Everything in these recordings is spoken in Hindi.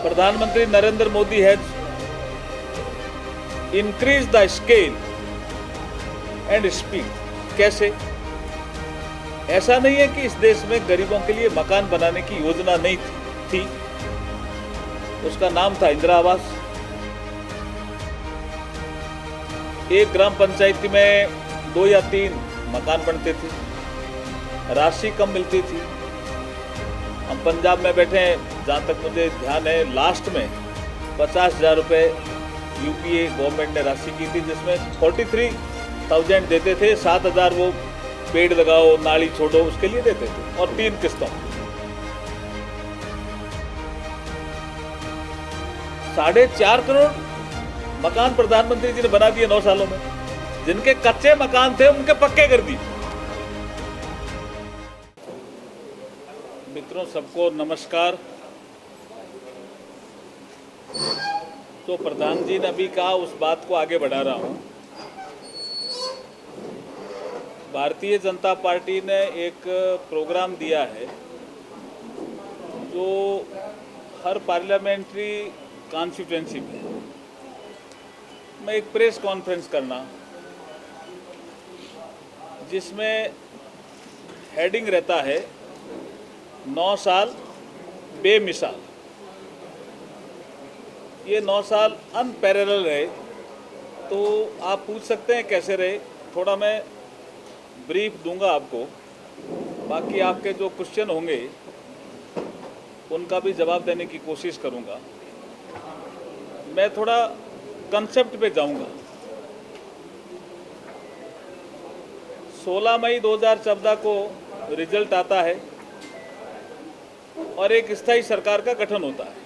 प्रधानमंत्री Narendra Modi has increased the scale and speed। कैसे? ऐसा नहीं है कि इस देश में गरीबों के लिए मकान बनाने की योजना नहीं थी। उसका नाम था इंदिरा आवास। एक ग्राम पंचायती में 2 या 3 मकान बनते थे, राशि कम मिलती थी। हम पंजाब में बैठे हैं, जहाँ तक मुझे ध्यान है लास्ट में 50,000 रुपये यूपीए गवर्नमेंट ने राशि की थी, जिसमें 43,000 देते थे, 7,000 वो पेड़ लगाओ, नाली छोड़ो, उसके लिए देते थे, और 3 किस्तों। 4.5 करोड़ मकान प्रधानमंत्री जी ने बना दिए 9 सालों में। जिनके कच्चे मकान थे उनके पक्के कर दिए। मित्रों, सबको नमस्कार। तो प्रधान जी ने अभी कहा, उस बात को आगे बढ़ा रहा हूं। भारतीय जनता पार्टी ने एक प्रोग्राम दिया है जो हर पार्लियामेंट्री कॉन्स्टिट्यूएंसी में एक प्रेस कॉन्फ्रेंस करना, जिसमें हेडिंग रहता है 9 साल बेमिसाल। ये 9 साल अनपैरेलल रहे। तो आप पूछ सकते हैं कैसे रहे। थोड़ा मैं ब्रीफ दूंगा आपको, बाकी आपके जो क्वेश्चन होंगे उनका भी जवाब देने की कोशिश करूंगा। मैं थोड़ा कंसेप्ट पे जाऊंगा। 16 मई 2014 को रिजल्ट आता है और एक स्थायी सरकार का गठन होता है।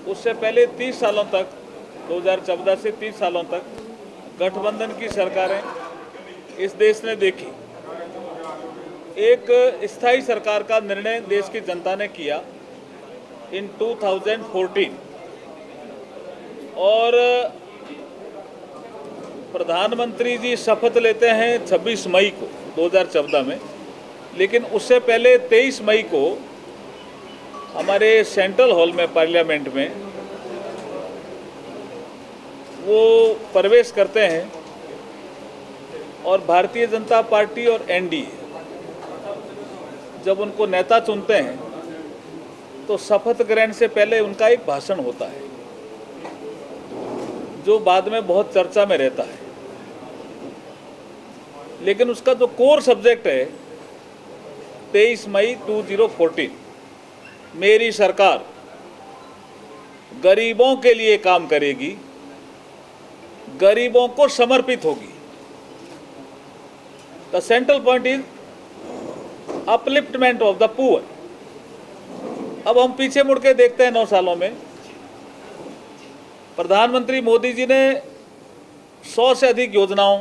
उससे पहले 30 सालों तक, 2014 से 30 सालों तक गठबंधन की सरकारें इस देश ने देखी। एक स्थायी सरकार का निर्णय देश की जनता ने किया इन 2014, और प्रधानमंत्री जी शपथ लेते हैं 26 मई को 2014 में। लेकिन उससे पहले 23 मई को हमारे सेंट्रल हॉल में, पार्लियामेंट में, वो प्रवेश करते हैं और भारतीय जनता पार्टी और एनडीए जब उनको नेता चुनते हैं तो शपथ ग्रहण से पहले उनका एक भाषण होता है जो बाद में बहुत चर्चा में रहता है। लेकिन उसका जो कोर सब्जेक्ट है 23 मई 2014, मेरी सरकार गरीबों के लिए काम करेगी, गरीबों को समर्पित होगी। The central point is upliftment of the poor. अब हम पीछे मुड़ के देखते हैं 9 सालों में प्रधानमंत्री मोदी जी ने 100 से अधिक योजनाओं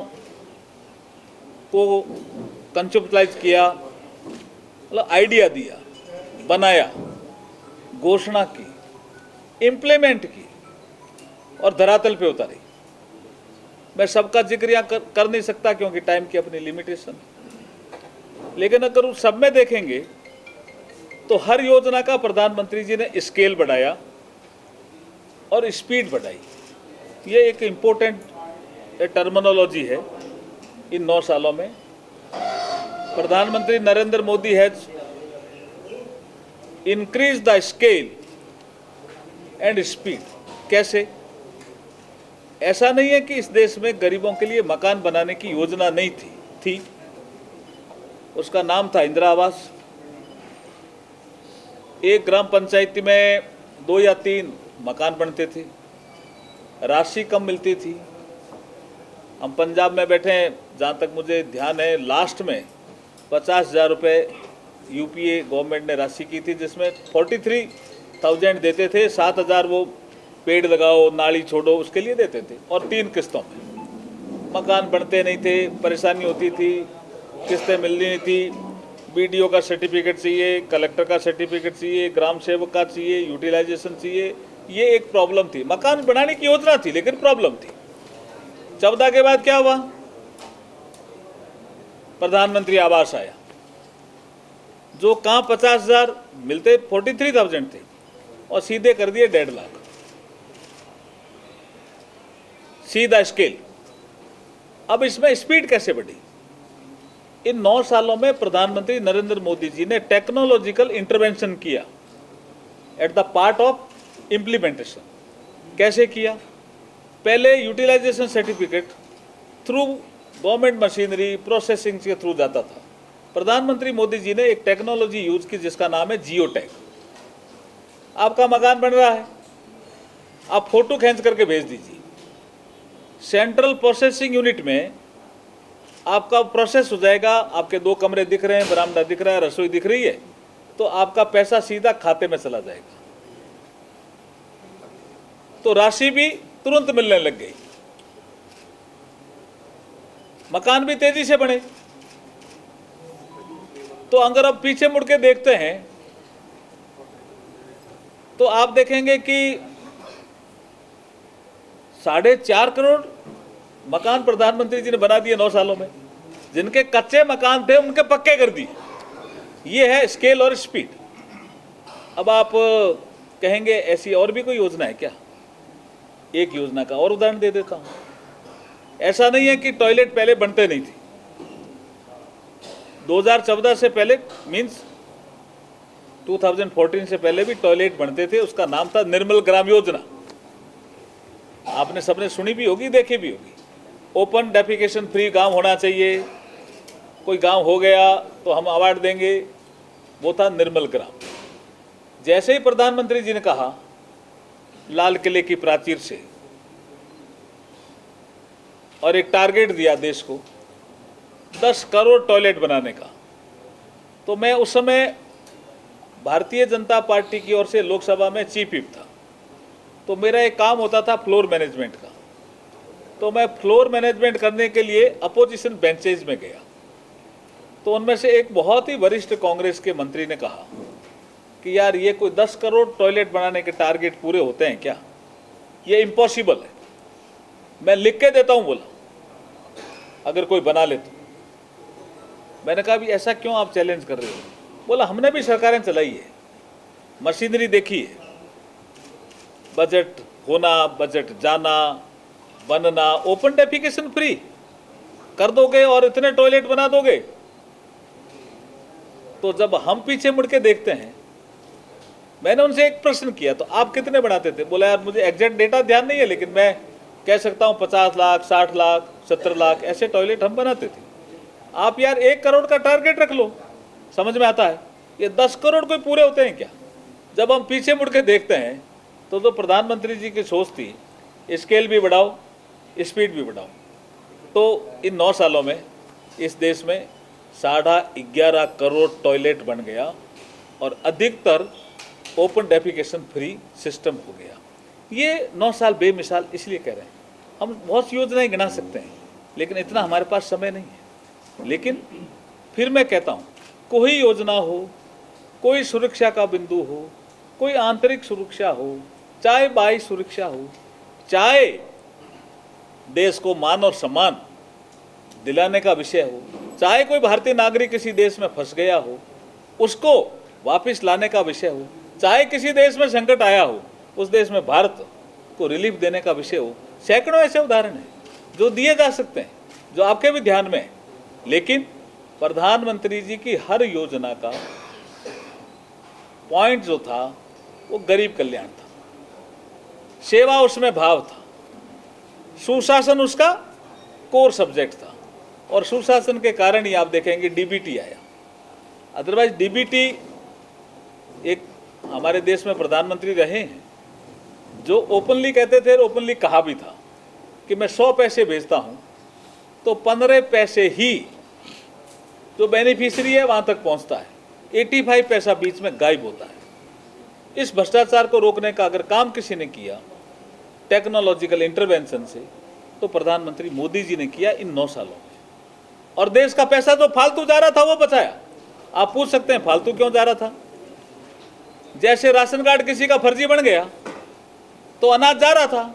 को कंसेप्चुलाइज किया, मतलब आइडिया दिया, बनाया, घोषणा की, इम्प्लीमेंट की और धरातल पे उतारी। मैं सबका जिक्र यहाँ कर नहीं सकता क्योंकि टाइम की अपनी लिमिटेशन। लेकिन अगर उस सब में देखेंगे तो हर योजना का प्रधानमंत्री जी ने स्केल बढ़ाया और स्पीड बढ़ाई। ये एक इम्पोर्टेंट टर्मिनोलॉजी है इन 9 सालों में। प्रधानमंत्री Narendra Modi has increase the scale and speed. कैसे? ऐसा नहीं है कि इस देश में गरीबों के लिए मकान बनाने की योजना नहीं थी। उसका नाम था इंदिरा आवास। एक ग्राम पंचायती में 2 या 3 मकान बनते थे, राशि कम मिलती थी। हम पंजाब में बैठे हैं, जहाँ तक मुझे ध्यान है लास्ट में 50,000 रुपये यूपीए गवर्नमेंट ने राशि की थी, जिसमें 43,000 देते थे, 7,000 वो पेड़ लगाओ, नाली छोड़ो, उसके लिए देते थे, और 3 किस्तों में। मकान बनते नहीं थे, परेशानी होती थी, किस्तें मिलनी नहीं थी। बीडीओ का सर्टिफिकेट चाहिए, कलेक्टर का सर्टिफिकेट चाहिए, ग्राम सेवक का चाहिए, यूटिलाइजेशन चाहिए। ये एक प्रॉब्लम थी। मकान बनाने की योजना थी लेकिन प्रॉब्लम थी। 14 के बाद क्या हुआ? प्रधानमंत्री आवास आया, जो कहाँ 50,000 मिलते, 43,000 थे, और सीधे कर दिए 1.5 लाख, सीधा स्केल। अब इसमें स्पीड कैसे बढ़ी? इन 9 सालों में प्रधानमंत्री नरेंद्र मोदी जी ने टेक्नोलॉजिकल इंटरवेंशन किया at the part of implementation. कैसे किया? पहले utilisation certificate through government machinery processing के थ्रू जाता था। प्रधानमंत्री मोदी जी ने एक टेक्नोलॉजी यूज की जिसका नाम है जियो टैग। आपका मकान बन रहा है, आप फोटो खींच करके भेज दीजिए, सेंट्रल प्रोसेसिंग यूनिट में आपका प्रोसेस हो जाएगा। आपके 2 कमरे दिख रहे हैं, बरामदा दिख रहा है, रसोई दिख रही है, तो आपका पैसा सीधा खाते में चला जाएगा। तो राशि भी तुरंत मिलने लग गई, मकान भी तेजी से बने। तो अगर अब पीछे मुड़ के देखते हैं तो आप देखेंगे कि 4.5 करोड़ मकान प्रधानमंत्री जी ने बना दिए 9 सालों में। जिनके कच्चे मकान थे उनके पक्के कर दिए। ये है स्केल और स्पीड। अब आप कहेंगे ऐसी और भी कोई योजना है क्या? एक योजना का और उदाहरण दे देता हूं। ऐसा नहीं है कि टॉयलेट पहले बनते नहीं थे। 2014 से पहले मींस 2014 से पहले भी टॉयलेट बनते थे। उसका नाम था निर्मल ग्राम योजना। आपने सबने सुनी भी होगी, देखी भी होगी। ओपन डेफिकेशन फ्री गांव होना चाहिए, कोई गांव हो गया तो हम अवार्ड देंगे, वो था निर्मल ग्राम। जैसे ही प्रधानमंत्री जी ने कहा लाल किले की प्राचीर से और एक टारगेट दिया देश को 10 करोड़ टॉयलेट बनाने का, तो मैं उस समय भारतीय जनता पार्टी की ओर से लोकसभा में चीफ व्हिप था। तो मेरा एक काम होता था फ्लोर मैनेजमेंट का। तो मैं फ्लोर मैनेजमेंट करने के लिए अपोजिशन बेंचेज में गया। तो उनमें से एक बहुत ही वरिष्ठ कांग्रेस के मंत्री ने कहा कि यार ये कोई 10 करोड़ टॉयलेट बनाने के टारगेट पूरे होते हैं क्या? ये इम्पॉसिबल है, मैं लिख के देता हूँ बोला, अगर कोई बना ले तो। मैंने कहा भी ऐसा क्यों आप चैलेंज कर रहे हो? बोला हमने भी सरकारें चलाई है, मशीनरी देखी है, बजट होना, बजट जाना, बनना, ओपन डेफिकेशन फ्री कर दोगे और इतने टॉयलेट बना दोगे। तो जब हम पीछे मुड़ के देखते हैं, मैंने उनसे एक प्रश्न किया तो आप कितने बनाते थे? बोला यार मुझे एग्जैक्ट डेटा ध्यान नहीं है, लेकिन मैं कह सकता हूँ 50 लाख, 60 लाख, 70 लाख ऐसे टॉयलेट हम बनाते थे। आप यार 1 करोड़ का टारगेट रख लो, समझ में आता है। ये 10 करोड़ कोई पूरे होते हैं क्या? जब हम पीछे मुड़ के देखते हैं तो प्रधानमंत्री जी की सोच थी स्केल भी बढ़ाओ, स्पीड भी बढ़ाओ। तो इन 9 सालों में इस देश में 11.5 करोड़ टॉयलेट बन गया और अधिकतर ओपन डेफिकेशन फ्री सिस्टम हो गया। ये 9 साल बेमिसाल इसलिए कह रहे हैं। हम बहुत सी योजनाएं गिना सकते हैं, लेकिन इतना हमारे पास समय नहीं है। लेकिन फिर मैं कहता हूँ, कोई योजना हो, कोई सुरक्षा का बिंदु हो, कोई आंतरिक सुरक्षा हो, चाहे बाह्य सुरक्षा हो, चाहे देश को मान और सम्मान दिलाने का विषय हो, चाहे कोई भारतीय नागरिक किसी देश में फंस गया हो उसको वापस लाने का विषय हो, चाहे किसी देश में संकट आया हो उस देश में भारत को रिलीफ देने का विषय हो, सैकड़ों ऐसे उदाहरण हैं जो दिए जा सकते हैं, जो आपके भी ध्यान में है। लेकिन प्रधानमंत्री जी की हर योजना का पॉइंट जो था वो गरीब कल्याण था, सेवा उसमें भाव था, सुशासन उसका कोर सब्जेक्ट था। और सुशासन के कारण ही आप देखेंगे डीबीटी आया। अदरवाइज डीबीटी एक हमारे देश में प्रधानमंत्री रहे हैं जो ओपनली कहते थे, ओपनली कहा भी था कि मैं 100 पैसे भेजता हूं तो 15 पैसे ही जो बेनिफिशियरी है वहां तक पहुंचता है, 85 पैसा बीच में गायब होता है। इस भ्रष्टाचार को रोकने का अगर काम किसी ने किया टेक्नोलॉजिकल इंटरवेंशन से, तो प्रधानमंत्री मोदी जी ने किया इन 9 सालों में। और देश का पैसा जो फालतू जा रहा था वो बचाया। आप पूछ सकते हैं फालतू क्यों जा रहा था? जैसे राशन कार्ड किसी का फर्जी बन गया तो अनाज जा रहा था,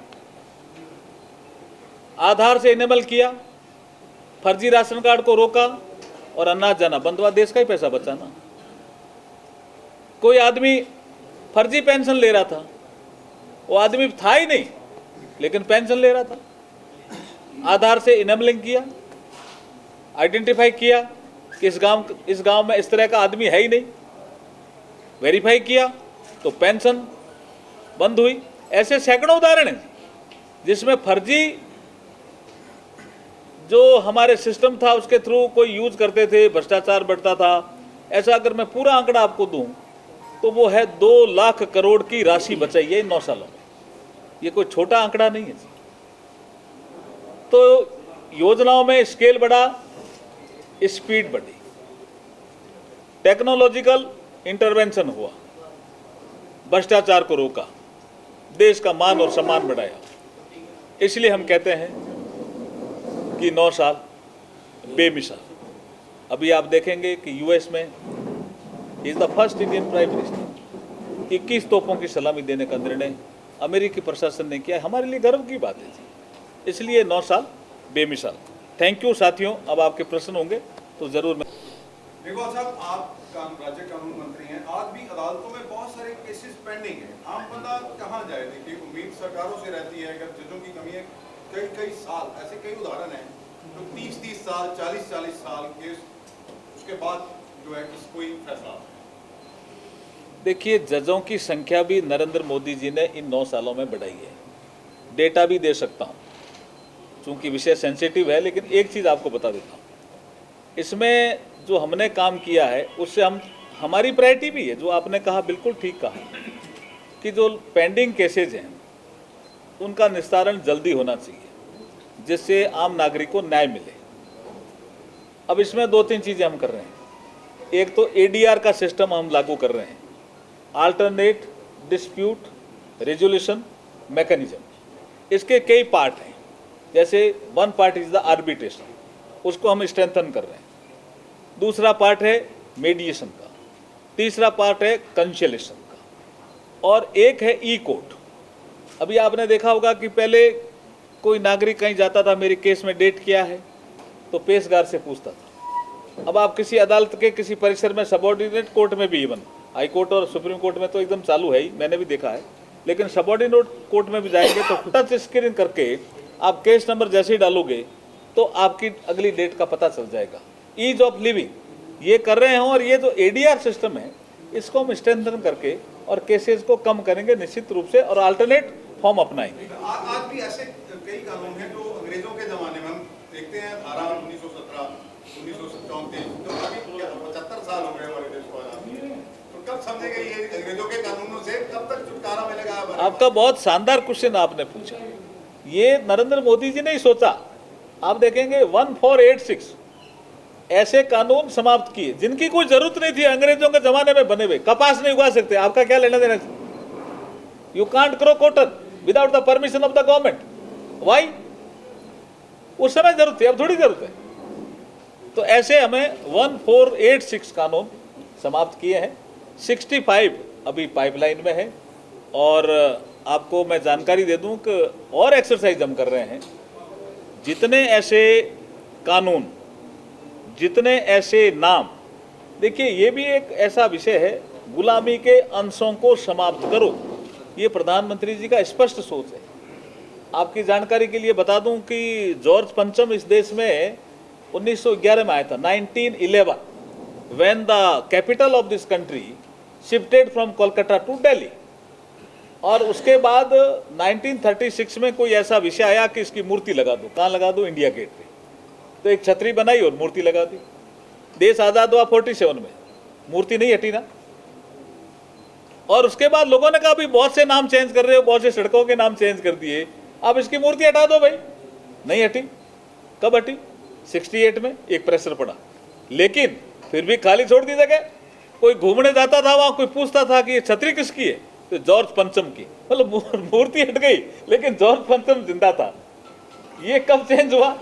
आधार से इनेबल किया, फर्जी राशन कार्ड को रोका और अनाज जाना बंद हुआ, देश का ही पैसा बचाना। कोई आदमी फर्जी पेंशन ले रहा था, वो आदमी था ही नहीं लेकिन पेंशन ले रहा था। आधार से इनेबलिंग किया, आइडेंटिफाई किया कि इस गांव में इस तरह का आदमी है ही नहीं, वेरीफाई किया तो पेंशन बंद हुई। ऐसे सैकड़ों उदाहरण हैं जिसमें फर्जी जो हमारे सिस्टम था उसके थ्रू कोई यूज करते थे, भ्रष्टाचार बढ़ता था। ऐसा अगर मैं पूरा आंकड़ा आपको दूं तो वो है 2 लाख करोड़ की राशि बचाई है इन 9 सालों में। ये कोई छोटा आंकड़ा नहीं है। तो योजनाओं में स्केल बढ़ा, स्पीड बढ़ी, टेक्नोलॉजिकल इंटरवेंशन हुआ, भ्रष्टाचार को रोका, देश का मान और सम्मान बढ़ाया। इसलिए हम कहते हैं कि 9 साल बेमिसाल। अभी आप देखेंगे कि यूएस में is the first Indian prime minister 21 तोपों की सलामी देने का निर्णय अमेरिकी प्रशासन ने किया। हमारे लिए गर्व की बात है। इसलिए 9 साल बेमिसाल। थैंक यू साथियों। अब आपके प्रश्न होंगे तो जरूर मैं। मेघवाल साहब, आप राज्य कानून मंत्री हैं, आज भी अदालतों में बहुत सारे केसेस पेंडिंग हैं। आम बंदा कहाँ जाए? देखिए, उम्मीद सरकारों से रहती है, अगर जजों की कमी है, कई साल ऐसे कई उदाहरण हैं तो 30 साल 40 साल केस, उसके बाद जो है कोई फैसला। देखिए, जजों की संख्या भी नरेंद्र मोदी जी ने इन 9 सालों में बढ़ाई है। डेटा भी दे सकता हूँ, चूंकि विषय सेंसिटिव है, लेकिन एक चीज़ आपको बता देता हूँ। इसमें जो हमने काम किया है उससे हमारी प्रायोरिटी भी है, जो आपने कहा बिल्कुल ठीक कहा, कि जो पेंडिंग केसेज हैं उनका निस्तारण जल्दी होना चाहिए जिससे आम नागरिक को न्याय मिले। अब इसमें 2-3 चीज़ें हम कर रहे हैं। एक तो एडीआर का सिस्टम हम लागू कर रहे हैं, अल्टरनेट डिस्प्यूट रेजोल्यूशन मैकेनिज्म। इसके कई पार्ट हैं, जैसे one part is the arbitration, उसको हम स्ट्रेंथन कर रहे हैं। दूसरा पार्ट है मीडिएशन का, तीसरा पार्ट है कंसिलिएशन का, और एक है ई कोर्ट। अभी आपने देखा होगा कि पहले कोई नागरिक कहीं जाता था, मेरे केस में डेट क्या है, तो पेशगार से पूछता था। अब आप किसी अदालत के किसी परिसर में, सबऑर्डिनेट कोर्ट में भी, इवन हाई कोर्ट और सुप्रीम कोर्ट में तो एकदम चालू है ही, मैंने भी देखा है, लेकिन सबऑर्डिनेट कोर्ट में भी जाएंगे तो टच स्क्रीन करके आप केस नंबर जैसे ही डालोगे तो आपकी अगली डेट का पता चल जाएगा। ईज ऑफ लिविंग ये कर रहे हैं, और ये जो एडीआर सिस्टम है इसको हम स्ट्रेंथन करके और केसेस को कम करेंगे निश्चित रूप से, और अल्टरनेट फॉर्म अपनाएंगे। आज भी ऐसे कई कानून हैं जो अंग्रेजों के जमाने में, हम देखते हैं धारा 1917, 1934, तो अभी 75 साल हो गए हमारे देश को आजादी। तो कब समझेंगे ये अंग्रेजों के कानूनों से कब तक छुटकारा मिलेगा? आपका बहुत शानदार क्वेश्चन आपने पूछा। ये नरेंद्र मोदी जी ने ही सोचा। आप देखेंगे 1486 ऐसे कानून समाप्त किए जिनकी कोई जरूरत नहीं थी, अंग्रेजों के जमाने में बने हुए। कपास नहीं उगा सकते, आपका क्या लेना देना? You can't grow cotton without the permission of the government. Why? उस समय जरूरत थी, अब थोड़ी जरूरत है। तो ऐसे हमें 1486 कानून समाप्त किए हैं, 65 अभी पाइपलाइन में है। और आपको मैं जानकारी दे दूं कि और एक्सरसाइज हम कर रहे हैं। जितने ऐसे कानून, जितने ऐसे नाम, देखिए ये भी एक ऐसा विषय है, गुलामी के अंशों को समाप्त करो, ये प्रधानमंत्री जी का स्पष्ट सोच है। आपकी जानकारी के लिए बता दूं कि जॉर्ज पंचम इस देश में 1911 में आया था, 1911, when the capital of this country shifted from Kolkata to Delhi. और उसके बाद 1936 में कोई ऐसा विषय आया कि इसकी मूर्ति लगा दो। कहाँ लगा दो? इंडिया गेट पे। तो एक छतरी बनाई और मूर्ति लगा दी। देश आज़ाद हुआ 47 में, मूर्ति नहीं हटी ना। और उसके बाद लोगों ने कहा अभी बहुत से नाम चेंज कर रहे हो, बहुत से सड़कों के नाम चेंज कर दिए, अब इसकी मूर्ति हटा दो भाई। नहीं हटी। कब हटी? 68 में एक प्रेशर पड़ा, लेकिन फिर भी खाली छोड़ दी जगह। कोई घूमने जाता था वहाँ, कोई पूछता था कि ये छतरी किसकी है, तो जॉर्ज पंचम की। मतलब मूर्ति हट गई लेकिन जॉर्ज पंचम जिंदा था। ये कब चेंज हुआ?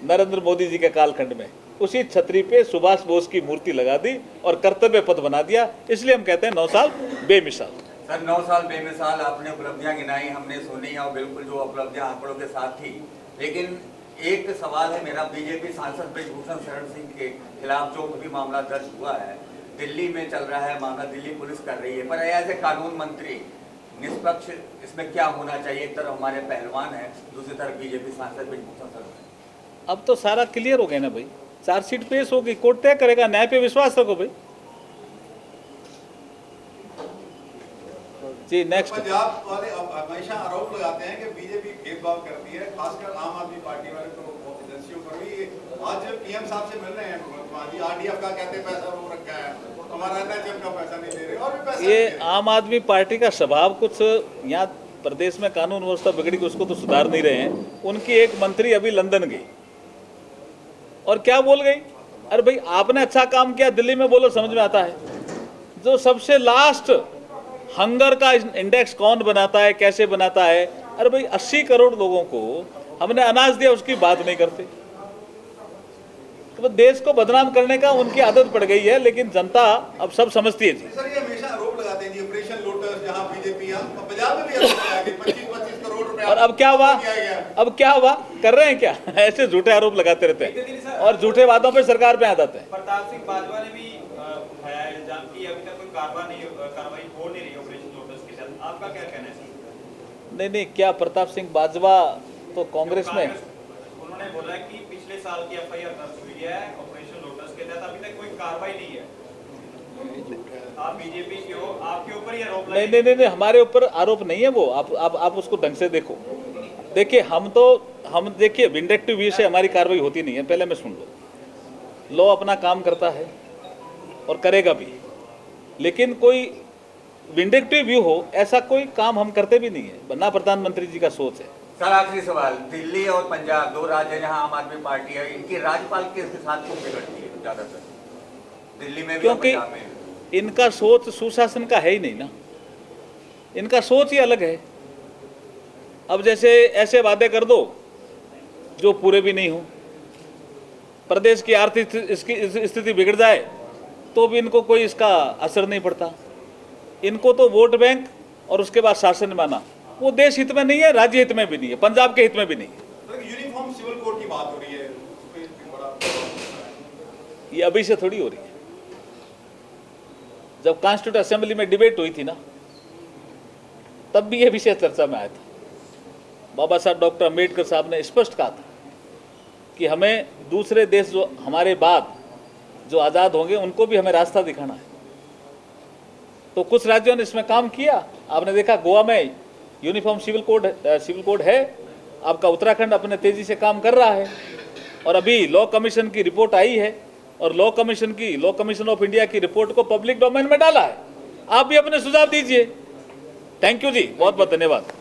नरेंद्र मोदी जी के कालखंड में। उसी छतरी पे सुभाष बोस की मूर्ति लगा दी और कर्तव्य पथ बना दिया। इसलिए हम कहते हैं 9 साल बेमिसाल। सर 9 साल बेमिसाल आपने उपलब्धियां गिनाई, हमने सुनी और बिल्कुल जो उपलब्धियां आंकड़ों के साथ थी। लेकिन एक सवाल है मेरा, बीजेपी सांसद ब्रिजभूषण शरण सिंह के खिलाफ जो भी मामला दर्ज हुआ है, दिल्ली में चल रहा है मामला, दिल्ली पुलिस कर रही है, पर एज ए कानून मंत्री निष्पक्ष इसमें क्या होना चाहिए? एक तरफ हमारे पहलवान है, दूसरी तरफ बीजेपी सांसद भी संसद में। अब तो सारा क्लियर हो गया ना भाई, चार्जशीट पेश होगी, कोर्ट तय करेगा, न्याय पे विश्वास रखो भाई। जी नेक्स्ट। पंजाब वाले अब हमेशा आरोप लगाते हैं कि बीजेपी भेदभाव करती है, खासकर आम आदमी पार्टी वाले तो एजेंसियों पर भी। आज पीएम साहब से मिल रहे हैं भगवंत जी, आरडीएफ का कहते हैं पैसा रोक रखा है, हमारा एनएचएम का पैसा नहीं दे रहे, और भी पैसा ये आम आदमी पार्टी का स्वभाव कुछ, यहाँ प्रदेश में कानून व्यवस्था बिगड़ी, उसको तो सुधार नहीं रहे हैं। उनकी एक मंत्री अभी लंदन गई और क्या बोल गई, अरे भाई आपने अच्छा काम किया, दिल्ली में बोलो समझ में आता है। जो सबसे लास्ट हंगर का इंडेक्स कौन बनाता है, कैसे बनाता है, अरे भाई 80 करोड़ लोगों को हमने अनाज दिया, उसकी बात नहीं करते। तो देश को बदनाम करने का उनकी आदत पड़ गई है, लेकिन जनता अब सब समझती है जी। सर ये हमेशा आरोप लगाते हैं जी, ऑपरेशन लोटस जहां बीजेपी, पंजाब में भी आरोप लगाया कि 25-25 करोड़ रुपए। और अब क्या हुआ, अब क्या हुआ, कर रहे हैं क्या? ऐसे झूठे आरोप लगाते रहते हैं और झूठे वादों पे सरकार पे आ जाते हैं। प्रताप सिंह बाजवा ने भी उठाया है इल्जाम कि अभी तक कोई कार्रवाई हो नहीं रही ऑपरेशन लोटस के साथ, आपका क्या कहना है सर? नहीं, क्या प्रताप सिंह बाजवा तो कांग्रेस में, उन्होंने बोला कि पिछले साल की एफआईआर दर्ज हुई है ऑपरेशन लोटस के तहत, अभी तक कोई कार्रवाई नहीं है। आप बीजेपी के हो, आपके ऊपर ही आरोप लगे। नहीं, हमारे ऊपर आरोप नहीं है वो, आप उसको ढंग से देखो। देखिए हम देखिए विंडेक्टिव व्यू से हमारी कार्रवाई होती नहीं है, पहले मैं सुन लो। लॉ अपना काम करता है और करेगा भी, लेकिन कोई विंडेक्टिव व्यू हो ऐसा कोई काम हम करते भी नहीं है, ना प्रधानमंत्री जी का सोच है। सर आखिरी सवाल, दिल्ली और पंजाब दो राज्य जहां आम आदमी पार्टी है, इनकी राज्यपाल के साथ क्यों बिगड़ती है ज्यादातर? दिल्ली में भी, क्योंकि पंजाब में भी। इनका सोच सुशासन का है ही नहीं ना, इनका सोच ही अलग है। अब जैसे ऐसे वादे कर दो जो पूरे भी नहीं हो, प्रदेश की आर्थिक स्थिति बिगड़ जाए तो भी इनको कोई इसका असर नहीं पड़ता। इनको तो वोट बैंक और उसके बाद शासन माना, वो देश हित में नहीं है, राज्य हित में भी नहीं है, पंजाब के हित में भी नहीं है। यूनिफॉर्म सिविल कोड की बात हो रही है, ये अभी से थोड़ी हो रही है। जब कॉन्स्टिट्यूंट असेंबली में डिबेट हुई थी ना, तब भी ये विषय चर्चा में आया था। बाबा साहब डॉक्टर अम्बेडकर साहब ने स्पष्ट कहा था कि हमें दूसरे देश जो हमारे बाद जो आज़ाद होंगे उनको भी हमें रास्ता दिखाना है। तो कुछ राज्यों ने इसमें काम किया, आपने देखा गोवा में यूनिफॉर्म सिविल कोड है, आपका उत्तराखंड अपने तेजी से काम कर रहा है, और अभी लॉ कमीशन की रिपोर्ट आई है और लॉ कमीशन ऑफ इंडिया की रिपोर्ट को पब्लिक डोमेन में डाला है। आप भी अपने सुझाव दीजिए। थैंक यू जी, बहुत बहुत धन्यवाद।